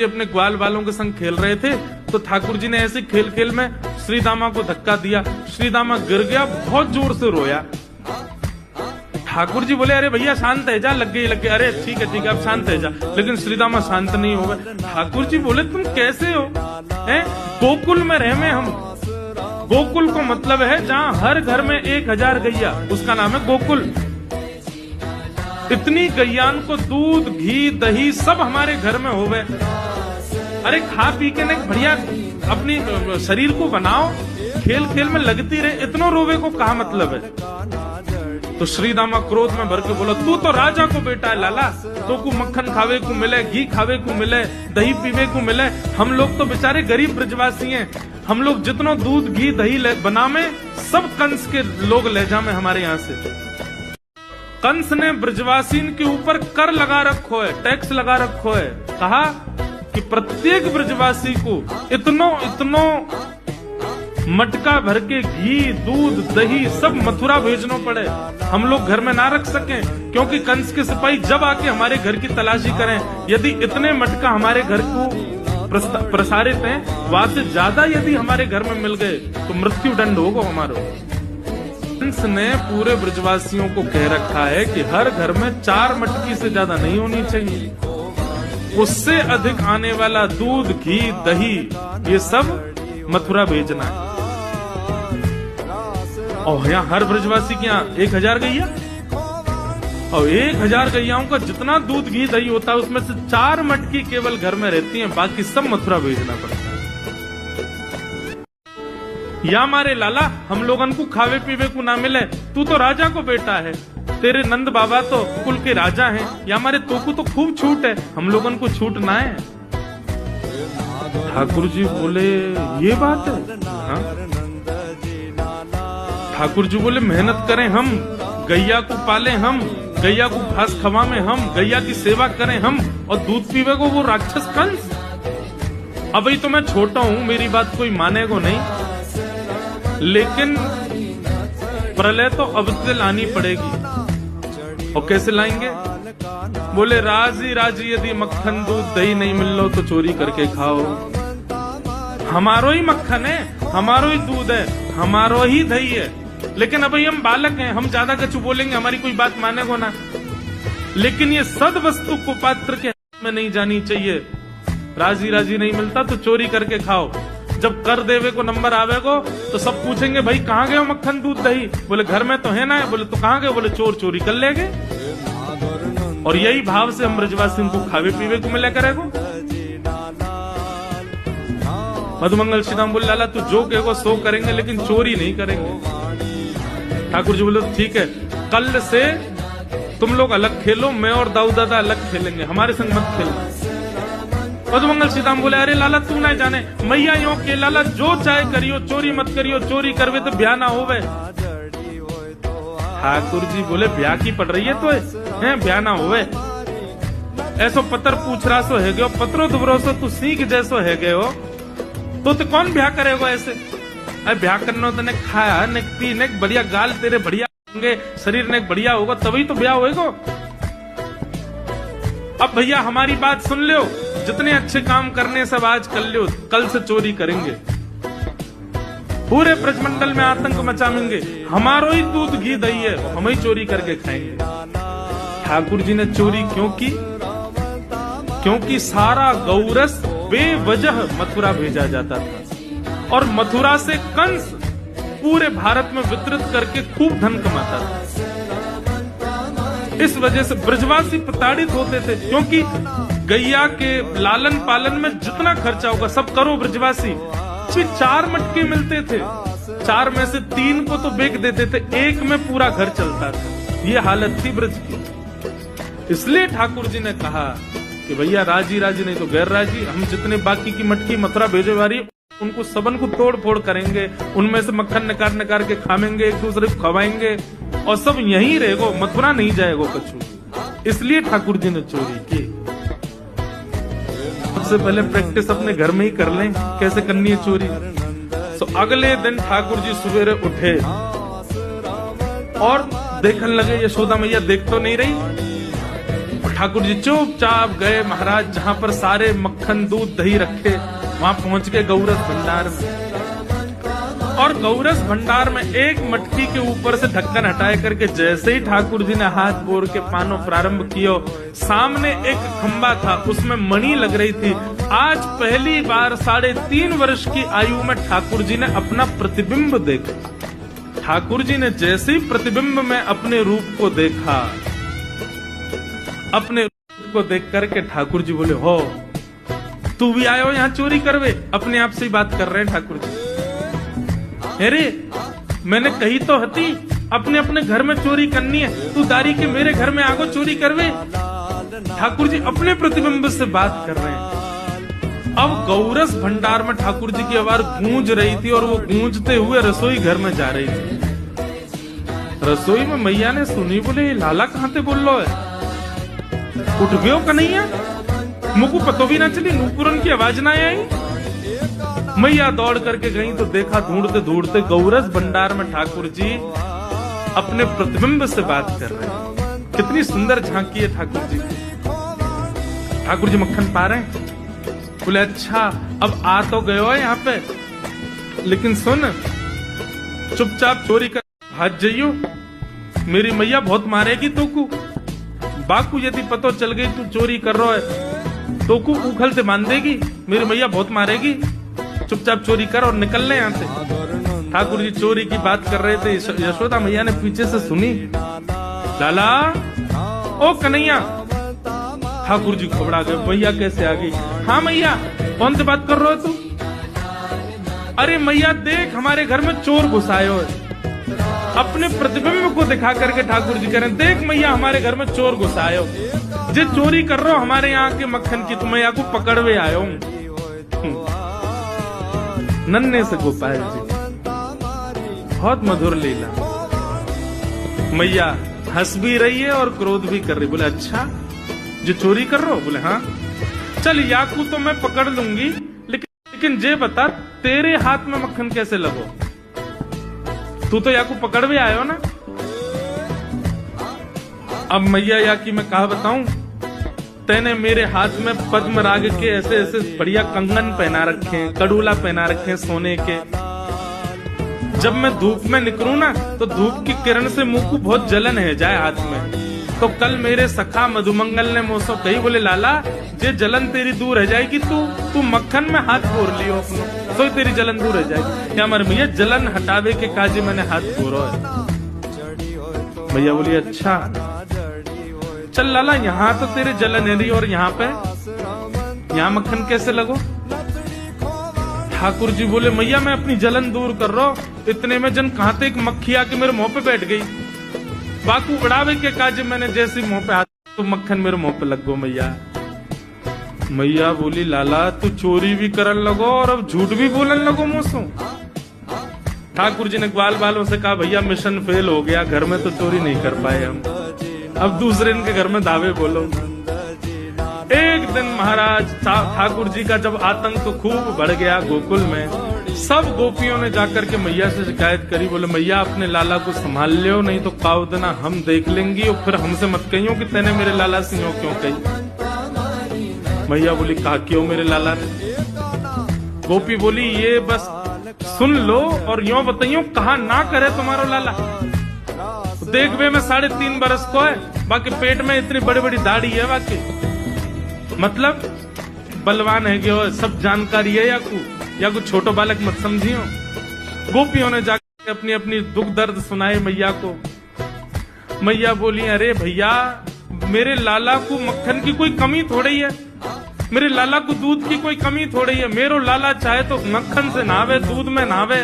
जी अपने ग्वाल वालों के संग खेल रहे थे तो ठाकुर जी ने ऐसे खेल खेल में श्री दामा को धक्का दिया। श्री दामा गिर गया, बहुत जोर से रोया। ठाकुर जी बोले अरे भैया शांत है जा, लग गई। अरे ठीक है अब शांत है जा। लेकिन श्री दामा शांत नहीं हो गए। ठाकुर जी बोले तुम कैसे हो? गोकुल में रहे में हम। गोकुल को मतलब है जहाँ हर घर में 1000 गैया, उसका नाम है गोकुल। इतनी गैयान को दूध घी दही सब हमारे घर में हो गए। अरे खा पी के न बढ़िया अपनी शरीर को बनाओ, खेल खेल में लगती रहे, इतना रोवे को कहा मतलब है? तो श्री दामा क्रोध में भर के बोला तू तो राजा को बेटा है लाला, तो को मक्खन खावे को मिले, घी खावे को मिले, दही पीवे को मिले। हम लोग तो बेचारे गरीब ब्रजवासी हैं। हम लोग जितना दूध घी दही बना में सब कंस के लोग ले जा में हमारे यहाँ से। कंस ने ब्रजवासी के ऊपर कर लगा रखो है, टैक्स लगा रखो है। कहा कि प्रत्येक ब्रजवासी को इतनो मटका भर के घी दूध दही सब मथुरा भेजना पड़े। हम लोग घर में ना रख सकें क्योंकि कंस के सिपाही जब आके हमारे घर की तलाशी करें, यदि इतने मटका हमारे घर को प्रसारित हैं, वहां से ज्यादा यदि हमारे घर में मिल गए तो मृत्यु दंड होगा हमारा। कंस ने पूरे ब्रजवासियों को कह रखा है कि हर घर में 4 मटकी से ज्यादा नहीं होनी चाहिए। उससे अधिक आने वाला दूध घी दही ये सब मथुरा भेजना है। और यहाँ हर ब्रजवासी के यहाँ 1000 गैया, और 1000 गैयाओं का जितना दूध घी दही होता है उसमें से 4 मटकी केवल घर में रहती हैं, बाकी सब मथुरा भेजना पड़ता है। या हमारे लाला हम लोगन को खावे पीवे को ना मिले, तू तो राजा को बेटा है, तेरे नंद बाबा तो कुल के राजा हैं, या हमारे तो को तो खूब छूट है, हम लोगन को छूट ना है। ठाकुर जी बोले ये बात है? हाँ? ठाकुर जी बोले मेहनत करें हम, गैया को पाले हम, गैया को घास खवा में हम, गैया की सेवा करें हम, और दूध पीवे को वो राक्षस कंस। अभी तो मैं छोटा हूँ, मेरी बात कोई मानेगा नहीं, लेकिन प्रलय तो अब से लानी पड़ेगी। और कैसे लाएंगे? बोले राजी यदि मक्खन दूध दही नहीं मिल लो तो चोरी करके खाओ। हमारो ही मक्खन है, हमारो ही दूध है, हमारो ही दही है, लेकिन अभी हम बालक हैं, हम ज्यादा कछु बोलेंगे हमारी कोई बात मानेगो ना। लेकिन ये सद वस्तु को पात्र के हाथ में नहीं जानी चाहिए। राजी नहीं मिलता तो चोरी करके खाओ। जब कर देवे को नंबर आवेगो तो सब पूछेंगे भाई कहाँ गए हो मक्खन दूध दही? बोले घर में तो है ना। बोले तो कहाँ गए? बोले चोर चोरी कर लेंगे। और यही भाव से हम ब्रजवासियों को खावे पीवे को मिला करेगो। मधुमंगल श्रीराम बोले लाला तू जो कहेगो सो करेंगे, लेकिन चोरी नहीं करेंगे। ठाकुर जी बोले ठीक है, कल से तुम लोग अलग खेलो, मैं और दाऊ दादा अलग खेलेंगे, हमारे संग मत खेलना। मधुमंगल श्रीराम बोले अरे लाला तू ना जाने, मैया यो के लाला जो चाहे करियो, चोरी मत करियो, चोरी करवे तो ब्याह ना होवे। ठाकुर जी बोले ब्याह की पड़ रही है तो है ब्याह ना होवे। ऐसो पत्र पूछ रहा सो है गयो, पत्रो दुबरो सो तू सीख जैसो है गयो, तो कौन ब्याह करेगा ऐसे? अरे ब्याह करना तो ने खाया ने पी ने बढ़िया गाल तेरे बढ़िया होंगे, शरीर ने बढ़िया होगा तभी तो ब्याह होएगा। अब भैया हमारी बात सुन लो, जितने अच्छे काम करने सब आज कर लो, कल से चोरी करेंगे, पूरे ब्रजमंडल में आतंक मचाएंगे, हमारो ही दूध घी दही है, हम ही चोरी करके खाएंगे। ठाकुर जी ने चोरी क्यों की? क्योंकि सारा गौरस बेवजह मथुरा भेजा जाता था, और मथुरा से कंस पूरे भारत में वितरित करके खूब धन कमाता था। इस वजह से ब्रजवासी प्रताड़ित होते थे, क्योंकि गैया के लालन पालन में जितना खर्चा होगा सब करो ब्रजवासी। 4 मटके मिलते थे, 4 में से 3 को तो बेच देते थे, 1 में पूरा घर चलता था। ये हालत थी ब्रज की। इसलिए ठाकुर जी ने कहा कि भैया राजी नहीं तो गैर राजी, हम जितने बाकी की मटकी मथुरा भेजे वाली उनको सबन को तोड़ फोड़ करेंगे, उनमें से मक्खन निकाल के खाएंगे, एक दूसरे को खवाएंगे, और सब यहीं रहेगो, मथुरा नहीं जाएगो कछु। इसलिए ठाकुर जी ने चोरी की। सबसे पहले प्रैक्टिस अपने घर में ही कर लें कैसे करनी है चोरी। तो अगले दिन ठाकुर जी सवेरे उठे और देखने लगे यशोदा मैया देख तो नहीं रही। ठाकुर जी चुपचाप गए महाराज जहां पर सारे मक्खन दूध दही रखे, वहां पहुंच के गौरस भंडार में। और गौरस भंडार में एक मटकी के ऊपर से ढक्कन हटाए करके जैसे ही ठाकुर जी ने हाथ बोर के पानो प्रारंभ कियो, सामने एक खंबा था, उसमें मणि लग रही थी। आज पहली बार 3.5 वर्ष की आयु में ठाकुर जी ने अपना प्रतिबिंब देखा। ठाकुर जी ने जैसे ही प्रतिबिंब में अपने रूप को देखा, अपने रूप को देख करके ठाकुर जी बोले, हो तू भी आयो यहाँ चोरी करवे? अपने आप से ही बात कर रहे हैं ठाकुर जी। अरे मैंने कही तो हती अपने अपने घर में चोरी करनी है, तू दारी के मेरे घर में आगो चोरी करवे? ठाकुर जी अपने प्रतिबिंब से बात कर रहे हैं। अब गौरस भंडार में ठाकुर जी की आवाज गूंज रही थी और वो गूंजते हुए रसोई घर में जा रही थी। रसोई में मैया ने सुनी, बोले लाला कहाँ से बोल लो है? उठ गयो कन्हैया? मुझको पतो भी ना चली, नूपुरन की आवाज ना आई। मैया दौड़ करके गई तो देखा ढूंढते ढूंढते गौरस भंडार में ठाकुर जी अपने प्रतिबिंब से बात कर रहे हैं। कितनी सुंदर झांकी है ठाकुर जी। ठाकुर जी मक्खन पा रहे हैं। बोले अच्छा अब आ तो गयो है यहाँ पे, लेकिन सुन चुपचाप चोरी कर हाथ जाइयो, मेरी मैया बहुत मारेगी तोकू। बाकू यदि पतो चल गई तू चोरी कर रहा है तो को उखल से बांध देगी, मेरी मैया बहुत मारेगी। चुपचाप चोरी कर और निकल ले यहाँ से। ठाकुर जी चोरी की बात कर रहे थे, यशोदा मैया ने पीछे से सुनी, लाला ओ कन्हैया। ठाकुर जी घबरा गए, मैया कैसे आ गई? हाँ मैया, कौन से बात कर रहे हो तू? अरे मैया देख हमारे घर में चोर घुसायो है। अपने प्रतिबिंब को दिखा करके ठाकुर जी कह रहे हैं, देख मैया हमारे घर में चोर घुसायो, जे चोरी कर रहे हो हमारे यहाँ के मक्खन की, तुम्हें यहाँ को पकड़वे आयो। नन्हे से गोपाल जी, बहुत मधुर लीला। मैया हंस भी रही है और क्रोध भी कर रही। बोले अच्छा जो चोरी कर रहे हो? बोले हाँ। चल याकू तो मैं पकड़ लूंगी, लेकिन जे बता तेरे हाथ में मक्खन कैसे लगो? तू तो याकू पकड़वे आयो ना। अब मैया याकी मैं कहा बताऊं, तेने मेरे हाथ में पद्म राग के ऐसे ऐसे बढ़िया कंगन पहना रखे हैं, कड़ूला पहना रखे हैं सोने के। जब मैं धूप में निकलूं ना तो धूप की किरण से मुंह को बहुत जलन है जाए हाथ में। तो कल मेरे सखा मधुमंगल ने मुझसे कही, बोले लाला जे जलन तेरी दूर रह जाएगी, तू मक्खन में हाथ फोड़ लियो अपनो, तो तेरी जलन दूर रह जाएगी। क्या हमारे भैया जलन हटावे के काजे मैंने हाथ फोड़ो है। भैया बोली अच्छा चल लाला, यहाँ तो तेरे जलन है रही और यहाँ पे यहाँ मक्खन कैसे लगो? ठाकुर जी बोले मैया मैं अपनी जलन दूर कर रहा हूँ। इतने में जन कहां ते एक मक्खी आके मेरे मुंह पे बैठ गई। बाकू उड़ावे के काजे मैंने जैसे मुंह पे हाथ तो मक्खन मेरे मुंह पे लग गो। मैया बोली लाला तू चोरी भी करन लगो और अब झूठ भी बोलन लगो मुझसे। ठाकुर जी ने ग्वाल बालों से कहा भैया मिशन फेल हो गया, घर में तो चोरी नहीं कर पाए हम, अब दूसरे इनके घर में दावे बोलो। एक दिन महाराज ठाकुर जी का जब आतंक खूब बढ़ गया गोकुल में, सब गोपियों ने जाकर के मैया से शिकायत करी। बोले मैया अपने लाला को संभाल लियो, नहीं तो काव देना हम देख लेंगी और फिर हमसे मत कहियो कि तेने मेरे लाला से यूं क्यों कही। मैया बोली कहा क्यों मेरे लाला ने? गोपी बोली ये बस सुन लो और यूं बताइयो कहा ना करे तुम्हारो लाला। देख वे मैं 3.5 बरस को है, बाकी पेट में इतनी बड़ी बड़ी दाढ़ी है, बाकी मतलब बलवान है कि सब जानकारी है या कुछ छोटो बालक मत समझियो। गोपियों ने जाकर अपनी अपनी दुख दर्द सुनाए मैया को। मैया बोली अरे भैया मेरे लाला को मक्खन की कोई कमी थोड़ी है, मेरे लाला को दूध की कोई कमी थोड़ी है। मेरो लाला चाहे तो मक्खन से नहावे, दूध में नहावे,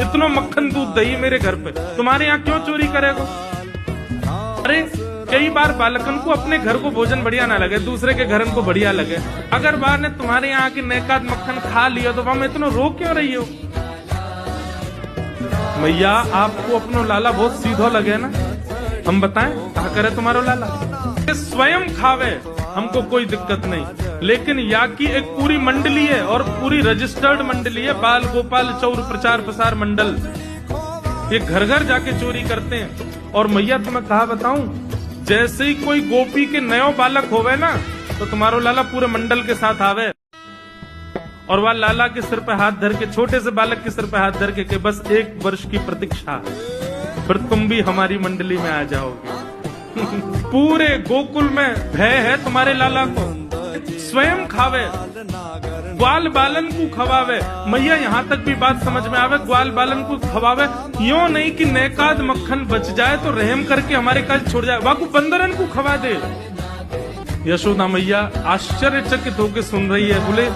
इतना मक्खन दूध दही मेरे घर पे, तुम्हारे यहाँ क्यों चोरी करेगा? अरे कई बार बालकन को अपने घर को भोजन बढ़िया ना लगे, दूसरे के घर को बढ़िया लगे। अगर बार ने तुम्हारे यहाँ की नेकाद मक्खन खा लिया तो वहां में इतना रो क्यों रही हो? मैया आपको अपनो लाला बहुत सीधो लगे ना, हम बताएं कहा करे तुम्हारो लाला? स्वयं खावे हमको कोई दिक्कत नहीं, लेकिन या की एक पूरी मंडली है और पूरी रजिस्टर्ड मंडली है, बाल गोपाल चौर प्रचार प्रसार मंडल, ये घर घर जाके चोरी करते हैं। और मैया तुम्हें कहा बताऊं, जैसे ही कोई गोपी के नयो बालक होवे ना, तो तुम्हारो लाला पूरे मंडल के साथ आवे और वह लाला के सिर पे हाथ धर के, छोटे से बालक के सिर पे हाथ धर के बस 1 वर्ष की प्रतीक्षा, फिर तुम भी हमारी मंडली में आ जाओगे। पूरे गोकुल में भय है तुम्हारे लाला को, स्वयं खावे, ग्वाल बालन को खवावे। मैया यहाँ तक भी बात समझ में आवे, ग्वाल बालन को खवावे, यूं नहीं कि नेकाद मक्खन बच जाए तो रहम करके हमारे काज छोड़ जाए, वाकु बंदरन को खवा दे। यशोदा मैया आश्चर्यचकित होकर सुन रही है, बोले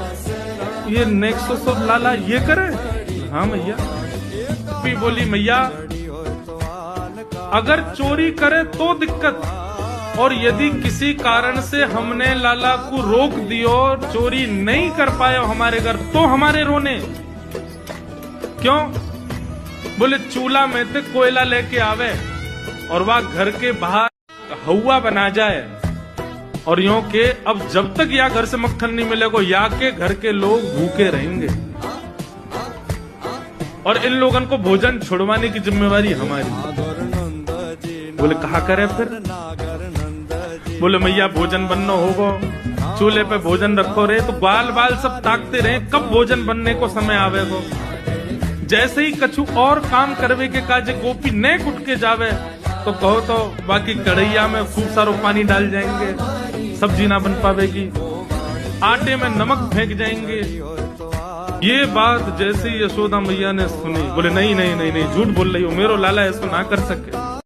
ये नेक्सो लाला ये करे? हाँ मैया। भी बोली मैया अगर चोरी करे तो दिक्कत, और यदि किसी कारण से हमने लाला को रोक दियो, चोरी नहीं कर पाए हमारे घर, तो हमारे रोने क्यों? बोले चूल्हा में से कोयला लेके आवे और वह घर के बाहर हवा बना जाए, और यूं के अब जब तक या घर से मक्खन नहीं मिलेगा या के घर के लोग भूखे रहेंगे, और इन लोगों को भोजन छुड़वाने की जिम्मेवारी हमारी। बोले कहा करे फिर? बोले मैया भोजन बनना होगा, चूल्हे पे भोजन रखो रे, तो बाल बाल सब ताकते रहे कब भोजन बनने को समय आवेगो। जैसे ही कछु और काम करवे के काजे गोपी ने कुट के जावे, तो कहो तो बाकी कढ़ैया में खूब सारो पानी डाल जाएंगे, सब्जी ना बन पावेगी, आटे में नमक फेंक जाएंगे। ये बात जैसे यशोदा मैया ने सुनी, बोले नहीं नहीं नहीं नहीं, झूठ बोल रही हो, मेरो लाला ऐसा ना कर सके।